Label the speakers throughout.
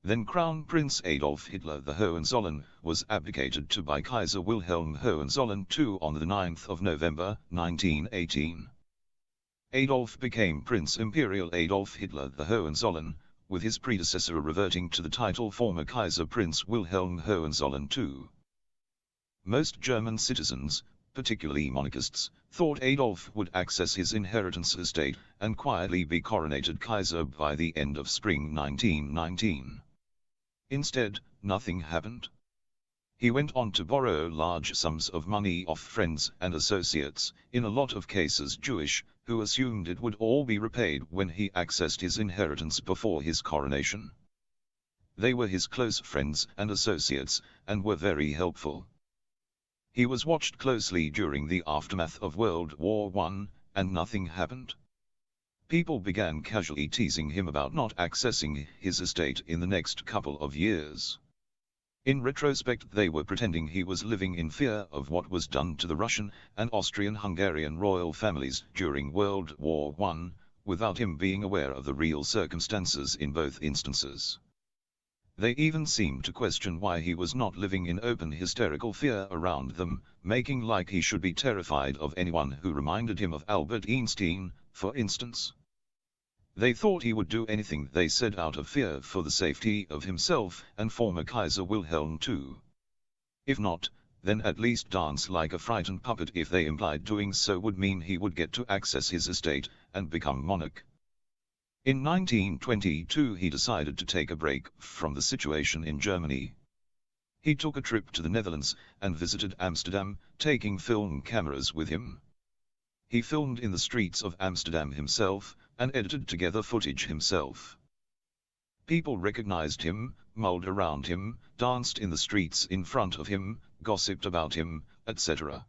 Speaker 1: Then Crown Prince Adolf Hitler the Hohenzollern was abdicated to by Kaiser Wilhelm Hohenzollern II on the 9th of November, 1918. Adolf became Prince Imperial Adolf Hitler the Hohenzollern, with his predecessor reverting to the title former Kaiser Prince Wilhelm Hohenzollern II. Most German citizens, particularly monarchists, thought Adolf would access his inheritance estate and quietly be coronated Kaiser by the end of spring 1919. Instead, nothing happened. He went on to borrow large sums of money off friends and associates, in a lot of cases Jewish, who assumed it would all be repaid when he accessed his inheritance before his coronation. They were his close friends and associates, and were very helpful. He was watched closely during the aftermath of World War I, and nothing happened. People began casually teasing him about not accessing his estate in the next couple of years. In retrospect, they were pretending he was living in fear of what was done to the Russian and Austrian-Hungarian royal families during World War I, without him being aware of the real circumstances in both instances. They even seemed to question why he was not living in open hysterical fear around them, making like he should be terrified of anyone who reminded him of Albert Einstein, for instance. They thought he would do anything they said out of fear for the safety of himself and former Kaiser Wilhelm II. If not, then at least dance like a frightened puppet if they implied doing so would mean he would get to access his estate and become monarch. In 1922 he decided to take a break from the situation in Germany. He took a trip to the Netherlands and visited Amsterdam, taking film cameras with him. He filmed in the streets of Amsterdam himself, and edited together footage himself. People recognized him, mulled around him, danced in the streets in front of him, gossiped about him, etc.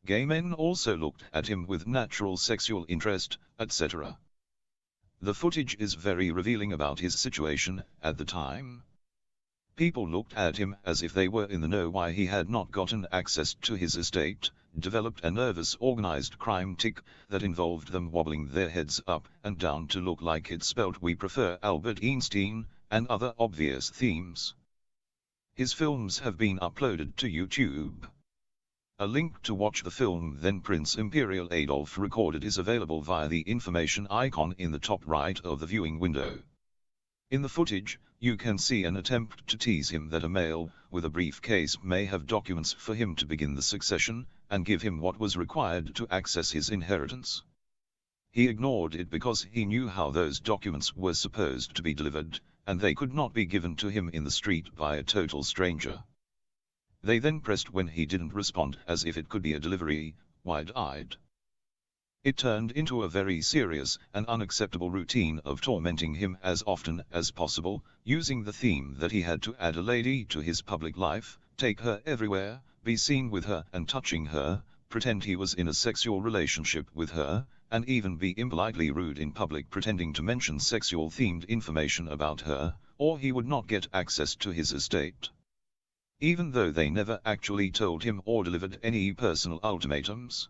Speaker 1: Gay men also looked at him with natural sexual interest, etc. The footage is very revealing about his situation at the time. People looked at him as if they were in the know why he had not gotten access to his estate, developed a nervous organized crime tic that involved them wobbling their heads up and down to look like it spelled "We prefer Albert Einstein," and other obvious themes. His films have been uploaded to YouTube. A link to watch the film Then Prince Imperial Adolf recorded is available via the information icon in the top right of the viewing window. In the footage, you can see an attempt to tease him that a male with a briefcase may have documents for him to begin the succession, and give him what was required to access his inheritance. He ignored it because he knew how those documents were supposed to be delivered, and they could not be given to him in the street by a total stranger. They then pressed when he didn't respond as if it could be a delivery, wide-eyed. It turned into a very serious and unacceptable routine of tormenting him as often as possible, using the theme that he had to add a lady to his public life, take her everywhere, be seen with her and touching her, pretend he was in a sexual relationship with her, and even be impolitely rude in public pretending to mention sexual-themed information about her, or he would not get access to his estate. Even though they never actually told him or delivered any personal ultimatums.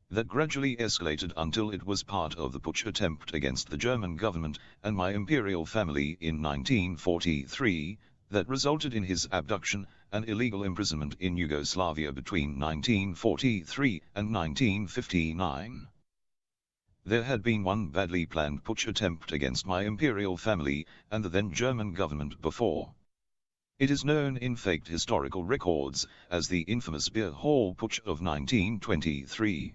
Speaker 1: That gradually escalated until it was part of the Putsch attempt against the German government and my imperial family in 1943, that resulted in his abduction and illegal imprisonment in Yugoslavia between 1943 and 1959. There had been one badly planned Putsch attempt against my imperial family and the then German government before. It is known in faked historical records as the infamous Beer Hall Putsch of 1923.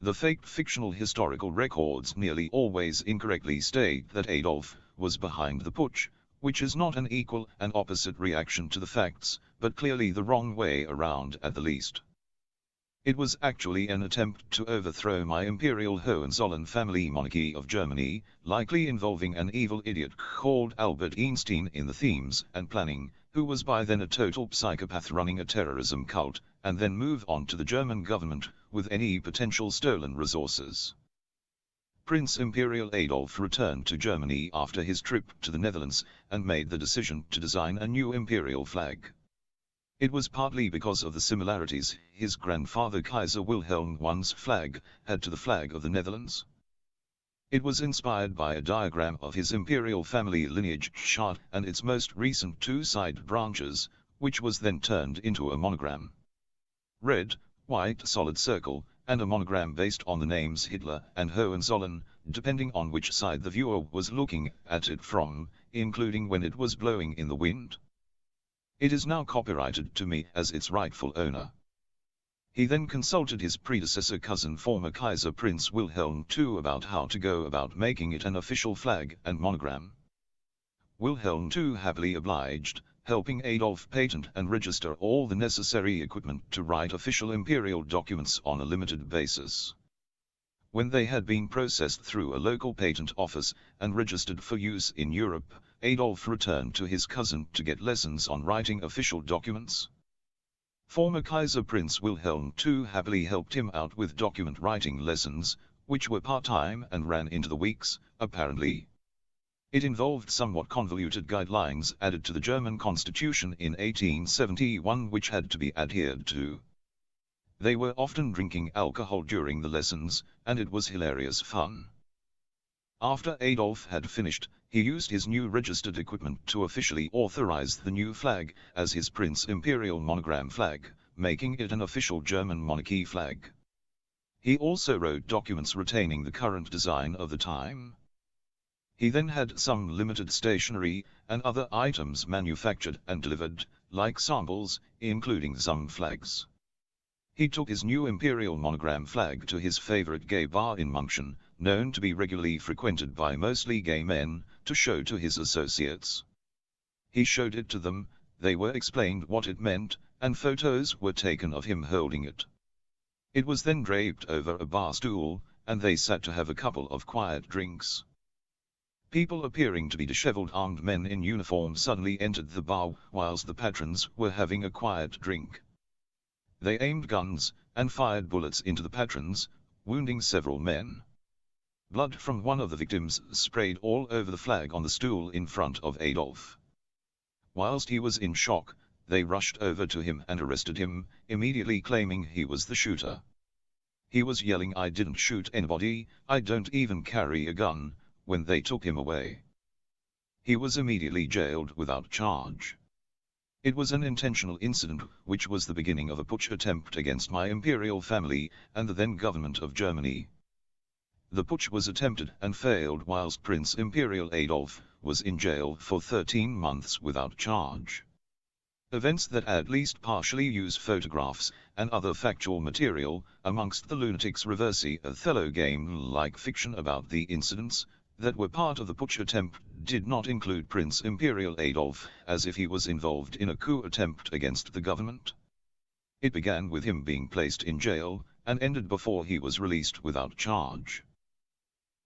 Speaker 1: The faked fictional historical records nearly always incorrectly state that Adolf was behind the Putsch, which is not an equal and opposite reaction to the facts, but clearly the wrong way around at the least. It was actually an attempt to overthrow my Imperial Hohenzollern family Monarchy of Germany, likely involving an evil idiot called Albert Einstein in the themes and planning, who was by then a total psychopath running a terrorism cult, and then move on to the German government with any potential stolen resources. Prince Imperial Adolf returned to Germany after his trip to the Netherlands and made the decision to design a new imperial flag. It was partly because of the similarities his grandfather Kaiser Wilhelm I's flag had to the flag of the Netherlands. It was inspired by a diagram of his imperial family lineage chart and its most recent two-side branches, which was then turned into a monogram. Red, white solid circle, and a monogram based on the names Hitler and Hohenzollern, depending on which side the viewer was looking at it from, including when it was blowing in the wind. It is now copyrighted to me as its rightful owner. He then consulted his predecessor cousin former Kaiser Prince Wilhelm II about how to go about making it an official flag and monogram. Wilhelm II happily obliged, helping Adolf patent and register all the necessary equipment to write official imperial documents on a limited basis. When they had been processed through a local patent office and registered for use in Europe, Adolf returned to his cousin to get lessons on writing official documents. Former Kaiser Prince Wilhelm II happily helped him out with document writing lessons, which were part-time and ran into the weeks, apparently. It involved somewhat convoluted guidelines added to the German constitution in 1871 which had to be adhered to. They were often drinking alcohol during the lessons, and it was hilarious fun. After Adolf had finished, he used his new registered equipment to officially authorize the new flag as his Prince Imperial monogram flag, making it an official German monarchy flag. He also wrote documents retaining the current design of the time. He then had some limited stationery and other items manufactured and delivered, like samples, including some flags. He took his new imperial monogram flag to his favorite gay bar in München, known to be regularly frequented by mostly gay men, to show to his associates. He showed it to them, they were explained what it meant, and photos were taken of him holding it. It was then draped over a bar stool, and they sat to have a couple of quiet drinks. People appearing to be disheveled armed men in uniform suddenly entered the bar whilst the patrons were having a quiet drink. They aimed guns, and fired bullets into the patrons, wounding several men. Blood from one of the victims sprayed all over the flag on the stool in front of Adolf. Whilst he was in shock, they rushed over to him and arrested him, immediately claiming he was the shooter. He was yelling, "I didn't shoot anybody, I don't even carry a gun," when they took him away. He was immediately jailed without charge. It was an intentional incident, which was the beginning of a putsch attempt against my imperial family and the then government of Germany. The putsch was attempted and failed whilst Prince Imperial Adolf was in jail for 13 months without charge. Events that at least partially use photographs and other factual material amongst the lunatics reverse Othello game-like fiction about the incidents that were part of the putsch attempt did not include Prince Imperial Adolf as if he was involved in a coup attempt against the government. It began with him being placed in jail and ended before he was released without charge.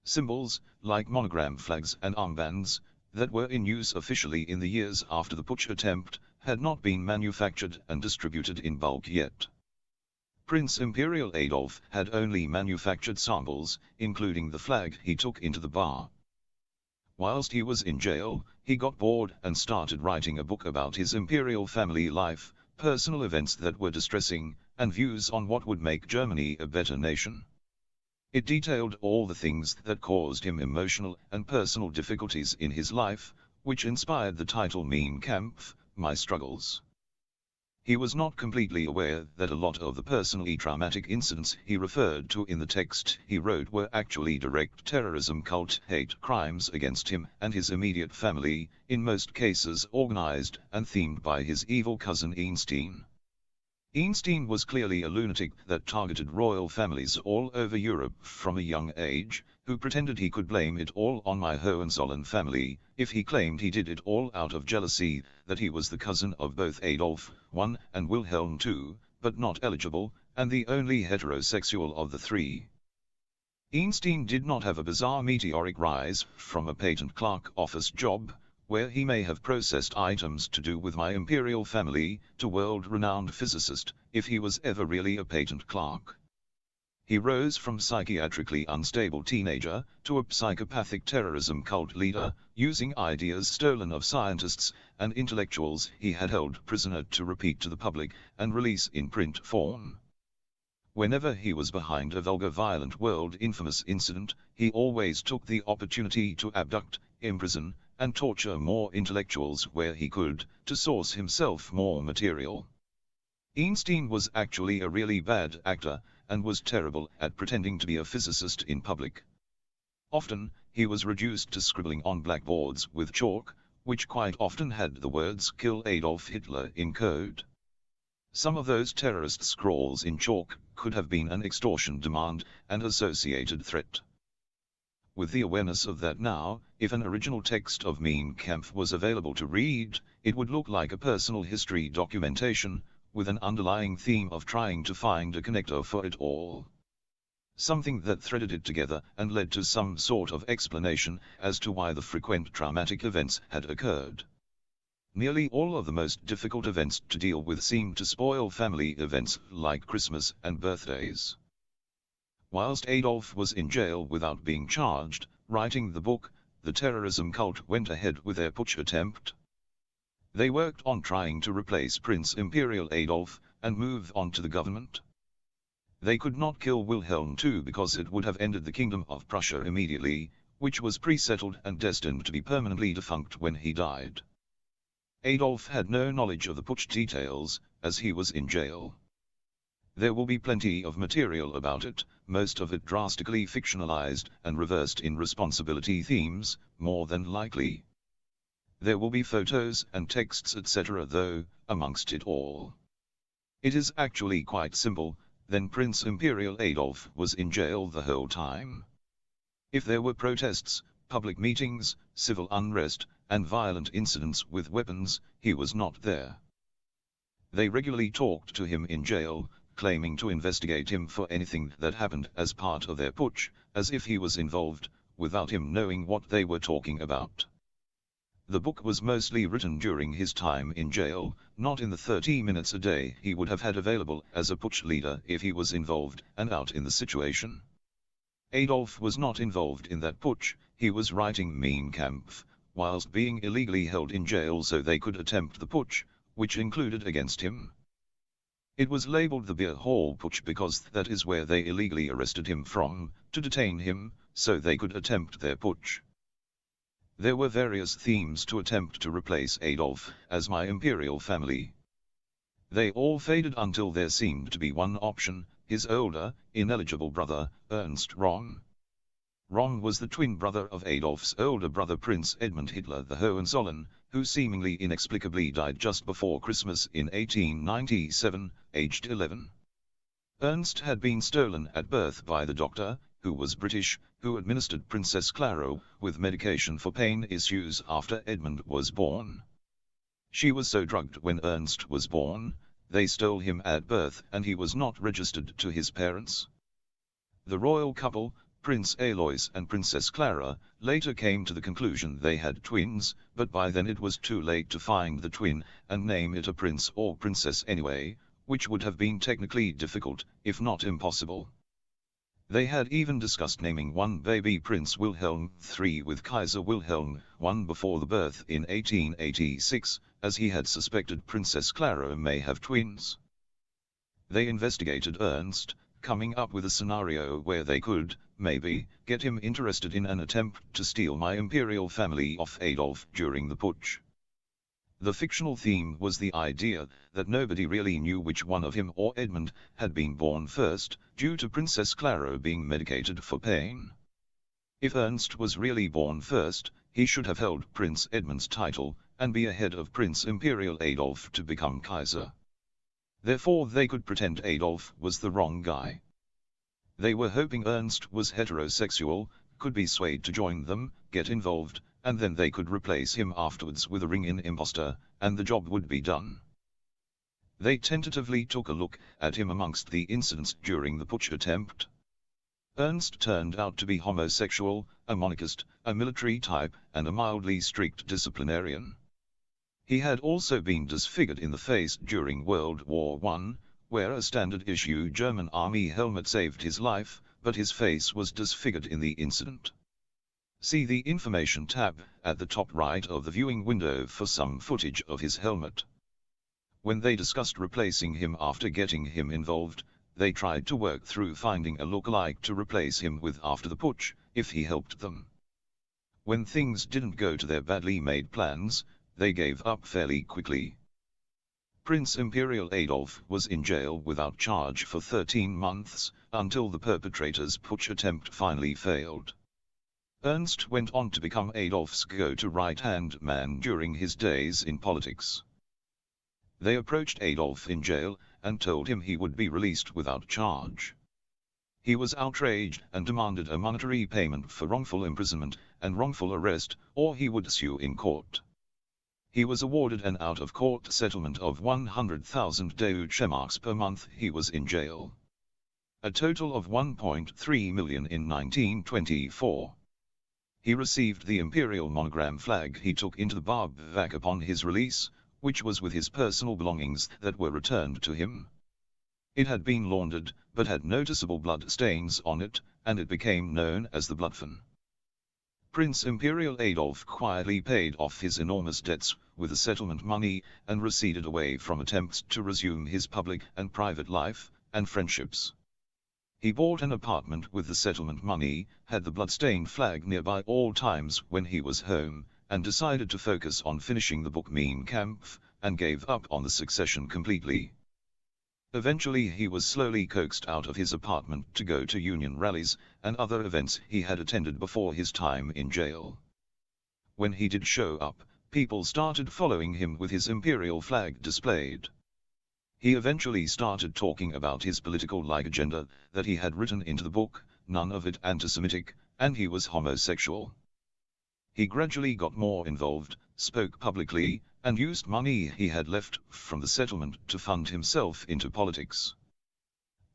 Speaker 1: Symbols, like monogram flags and armbands, that were in use officially in the years after the putsch attempt, had not been manufactured and distributed in bulk yet. Prince Imperial Adolf had only manufactured samples, including the flag he took into the bar. Whilst he was in jail, he got bored and started writing a book about his imperial family life, personal events that were distressing, and views on what would make Germany a better nation. It detailed all the things that caused him emotional and personal difficulties in his life, which inspired the title Mein Kampf, My Struggles. He was not completely aware that a lot of the personally traumatic incidents he referred to in the text he wrote were actually direct terrorism cult hate crimes against him and his immediate family, in most cases organized and themed by his evil cousin Einstein. Einstein was clearly a lunatic that targeted royal families all over Europe from a young age, who pretended he could blame it all on my Hohenzollern family, if he claimed he did it all out of jealousy, that he was the cousin of both Adolf I and Wilhelm II, but not eligible, and the only heterosexual of the three. Einstein did not have a bizarre meteoric rise from a patent clerk office job, where he may have processed items to do with my imperial family, to world-renowned physicist, if he was ever really a patent clerk. He rose from psychiatrically unstable teenager to a psychopathic terrorism cult leader, using ideas stolen of scientists and intellectuals he had held prisoner to repeat to the public and release in print form. Whenever he was behind a vulgar violent world-infamous incident, he always took the opportunity to abduct, imprison, and torture more intellectuals where he could, to source himself more material. Einstein was actually a really bad actor, and was terrible at pretending to be a physicist in public. Often, he was reduced to scribbling on blackboards with chalk, which quite often had the words "Kill Adolf Hitler" in code. Some of those terrorist scrawls in chalk could have been an extortion demand and associated threat. With the awareness of that now, if an original text of Mein Kampf was available to read, it would look like a personal history documentation, with an underlying theme of trying to find a connector for it all. Something that threaded it together and led to some sort of explanation as to why the frequent traumatic events had occurred. Nearly all of the most difficult events to deal with seemed to spoil family events like Christmas and birthdays. Whilst Adolf was in jail without being charged, writing the book, the terrorism cult went ahead with their putsch attempt. They worked on trying to replace Prince Imperial Adolf, and move on to the government. They could not kill Wilhelm II because it would have ended the Kingdom of Prussia immediately, which was pre-settled and destined to be permanently defunct when he died. Adolf had no knowledge of the putsch details, as he was in jail. There will be plenty of material about it, most of it drastically fictionalized and reversed in responsibility themes, more than likely. There will be photos and texts etc. though, amongst it all. It is actually quite simple, then Prince Imperial Adolf was in jail the whole time. If there were protests, public meetings, civil unrest, and violent incidents with weapons, he was not there. They regularly talked to him in jail, claiming to investigate him for anything that happened as part of their putsch, as if he was involved, without him knowing what they were talking about. The book was mostly written during his time in jail, not in the 30 minutes a day he would have had available as a putsch leader if he was involved and out in the situation. Adolf was not involved in that putsch, he was writing Mein Kampf, whilst being illegally held in jail so they could attempt the putsch, which included against him. It was labeled the Beer Hall Putsch because that is where they illegally arrested him from, to detain him, so they could attempt their putsch. There were various themes to attempt to replace Adolf as my Imperial Family. They all faded until there seemed to be one option, his older, ineligible brother, Ernst Röhm. Röhm was the twin brother of Adolf's older brother Prince Edmund Hitler the Hohenzollern, who seemingly inexplicably died just before Christmas in 1897, aged 11. Ernst had been stolen at birth by the doctor, who was British, who administered Princess Clara with medication for pain issues after Edmund was born. She was so drugged when Ernst was born, they stole him at birth and he was not registered to his parents. The royal couple, Prince Alois and Princess Clara, later came to the conclusion they had twins, but by then it was too late to find the twin and name it a prince or princess anyway, which would have been technically difficult, if not impossible. They had even discussed naming one baby Prince Wilhelm III with Kaiser Wilhelm I before the birth in 1886, as he had suspected Princess Clara may have twins. They investigated Ernst, coming up with a scenario where they could, maybe, get him interested in an attempt to steal my Imperial Family off Adolf during the putsch. The fictional theme was the idea that nobody really knew which one of him or Edmund had been born first, due to Princess Clara being medicated for pain. If Ernst was really born first, he should have held Prince Edmund's title, and be ahead of Prince Imperial Adolf to become Kaiser. Therefore they could pretend Adolf was the wrong guy. They were hoping Ernst was heterosexual, could be swayed to join them, get involved, and then they could replace him afterwards with a ring-in imposter, and the job would be done. They tentatively took a look at him amongst the incidents during the putsch attempt. Ernst turned out to be homosexual, a monarchist, a military type, and a mildly strict disciplinarian. He had also been disfigured in the face during World War I, where a standard-issue German army helmet saved his life, but his face was disfigured in the incident. See the information tab at the top right of the viewing window for some footage of his helmet. When they discussed replacing him after getting him involved, They tried to work through finding a look-alike to replace him with after the putsch, if he helped them. When things didn't go to their badly made plans, they gave up fairly quickly. Prince Imperial Adolf was in jail without charge for 13 months, until the perpetrator's putsch attempt finally failed. Ernst went on to become Adolf's go-to right-hand man during his days in politics. They approached Adolf in jail, and told him he would be released without charge. He was outraged and demanded a monetary payment for wrongful imprisonment and wrongful arrest, or he would sue in court. He was awarded an out-of-court settlement of 100,000 Deutschmarks per month he was in jail. A total of 1.3 million in 1924. He received the imperial monogram flag he took into the bivouac upon his release, which was with his personal belongings that were returned to him. It had been laundered, but had noticeable blood stains on it, and it became known as the Bloodfan. Prince Imperial Adolf quietly paid off his enormous debts with the settlement money, and receded away from attempts to resume his public and private life, and friendships. He bought an apartment with the settlement money, had the bloodstained flag nearby all times when he was home, and decided to focus on finishing the book Mein Kampf, and gave up on the succession completely. Eventually he was slowly coaxed out of his apartment to go to union rallies and other events he had attended before his time in jail. When he did show up, people started following him with his imperial flag displayed. He eventually started talking about his political-like agenda that he had written into the book, none of it anti-Semitic, and he was homosexual. He gradually got more involved, spoke publicly, and used money he had left from the settlement to fund himself into politics.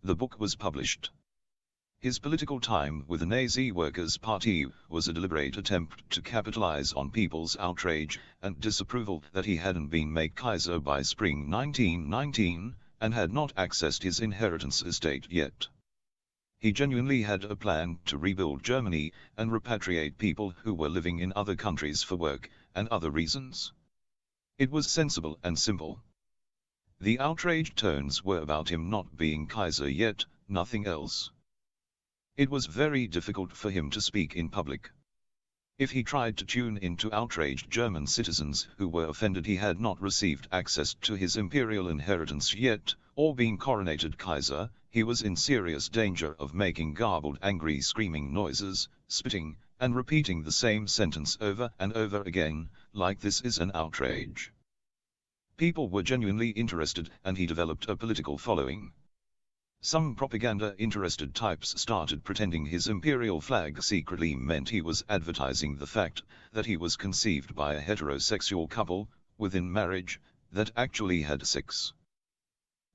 Speaker 1: The book was published. His political time with the Nazi Workers' Party was a deliberate attempt to capitalize on people's outrage and disapproval that he hadn't been made Kaiser by spring 1919, and had not accessed his inheritance estate yet. He genuinely had a plan to rebuild Germany and repatriate people who were living in other countries for work and other reasons. It was sensible and simple. The outraged tones were about him not being Kaiser yet, nothing else. It was very difficult for him to speak in public. If he tried to tune into outraged German citizens who were offended he had not received access to his imperial inheritance yet, or been coronated Kaiser, he was in serious danger of making garbled angry screaming noises, spitting, and repeating the same sentence over and over again, like this is an outrage. People were genuinely interested and he developed a political following. Some propaganda-interested types started pretending his imperial flag secretly meant he was advertising the fact that he was conceived by a heterosexual couple, within marriage, that actually had sex.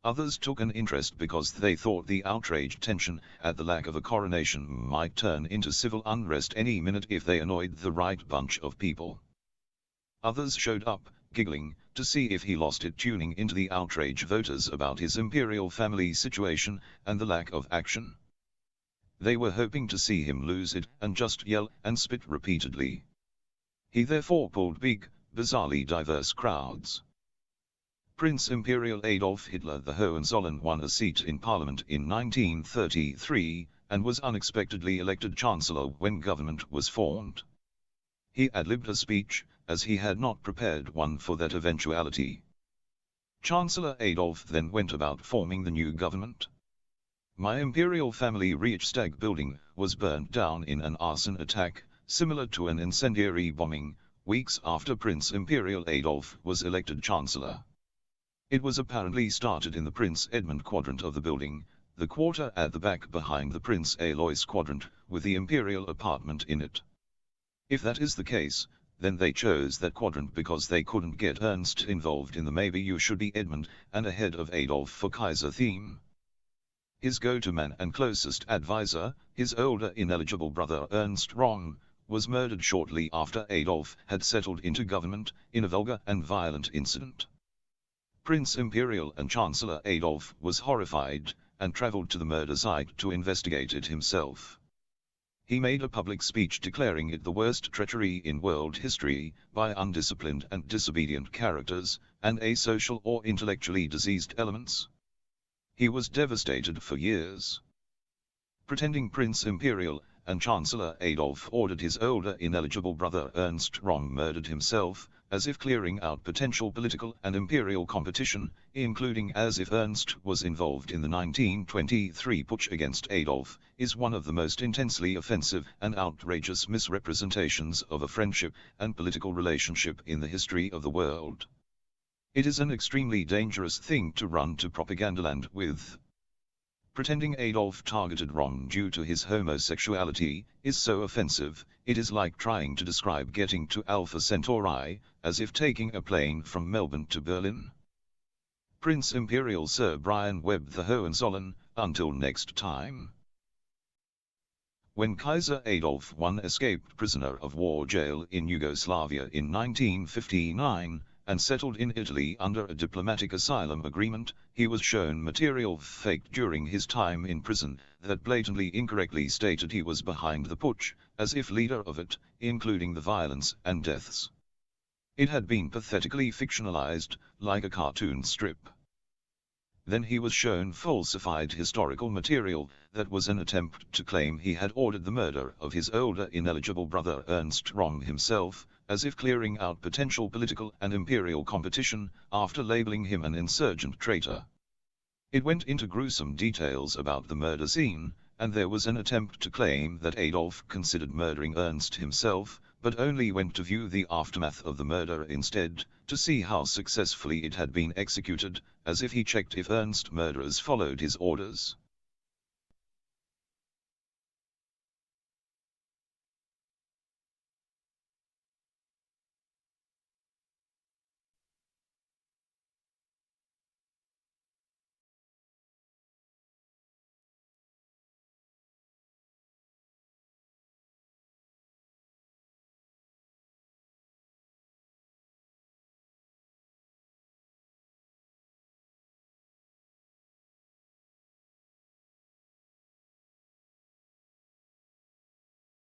Speaker 1: Others took an interest because they thought the outraged tension at the lack of a coronation might turn into civil unrest any minute if they annoyed the right bunch of people. Others showed up, giggling, to see if he lost it, tuning into the outrage voters about his imperial family situation and the lack of action. They were hoping to see him lose it and just yell and spit repeatedly. He therefore pulled big, bizarrely diverse crowds. Prince Imperial Adolf Hitler the Hohenzollern won a seat in parliament in 1933, and was unexpectedly elected chancellor when government was formed. He ad-libbed a speech, as he had not prepared one for that eventuality. Chancellor Adolf then went about forming the new government. My Imperial Family Reichstag building was burned down in an arson attack, similar to an incendiary bombing, weeks after Prince Imperial Adolf was elected chancellor. It was apparently started in the Prince Edmund quadrant of the building, the quarter at the back behind the Prince Alois quadrant, with the imperial apartment in it. If that is the case, then they chose that quadrant because they couldn't get Ernst involved in the maybe you should be Edmund and ahead of Adolf for Kaiser theme. His go-to man and closest advisor, his older ineligible brother Ernst Röhm, was murdered shortly after Adolf had settled into government, in a vulgar and violent incident. Prince Imperial and Chancellor Adolf was horrified, and traveled to the murder site to investigate it himself. He made a public speech declaring it the worst treachery in world history, by undisciplined and disobedient characters, and asocial or intellectually diseased elements. He was devastated for years. Pretending Prince Imperial and Chancellor Adolf ordered his older ineligible brother Ernst Röhm murdered himself, as if clearing out potential political and imperial competition, including as if Ernst was involved in the 1923 putsch against Adolf, is one of the most intensely offensive and outrageous misrepresentations of a friendship and political relationship in the history of the world. It is an extremely dangerous thing to run to propagandaland with. Pretending Adolf targeted Röhm due to his homosexuality is so offensive, it is like trying to describe getting to Alpha Centauri, as if taking a plane from Melbourne to Berlin. Prince Imperial Sir Brian Webb the Hohenzollern, until next time. When Kaiser Adolf I escaped prisoner of war jail in Yugoslavia in 1959, and settled in Italy under a diplomatic asylum agreement, he was shown material faked during his time in prison that blatantly incorrectly stated he was behind the putsch, as if leader of it, including the violence and deaths. It had been pathetically fictionalized, like a cartoon strip. Then he was shown falsified historical material that was an attempt to claim he had ordered the murder of his older ineligible brother Ernst Röhm himself, as if clearing out potential political and imperial competition, after labeling him an insurgent traitor. It went into gruesome details about the murder scene, and there was an attempt to claim that Adolf considered murdering Ernst himself, but only went to view the aftermath of the murder instead, to see how successfully it had been executed, as if he checked if Ernst's murderers followed his orders.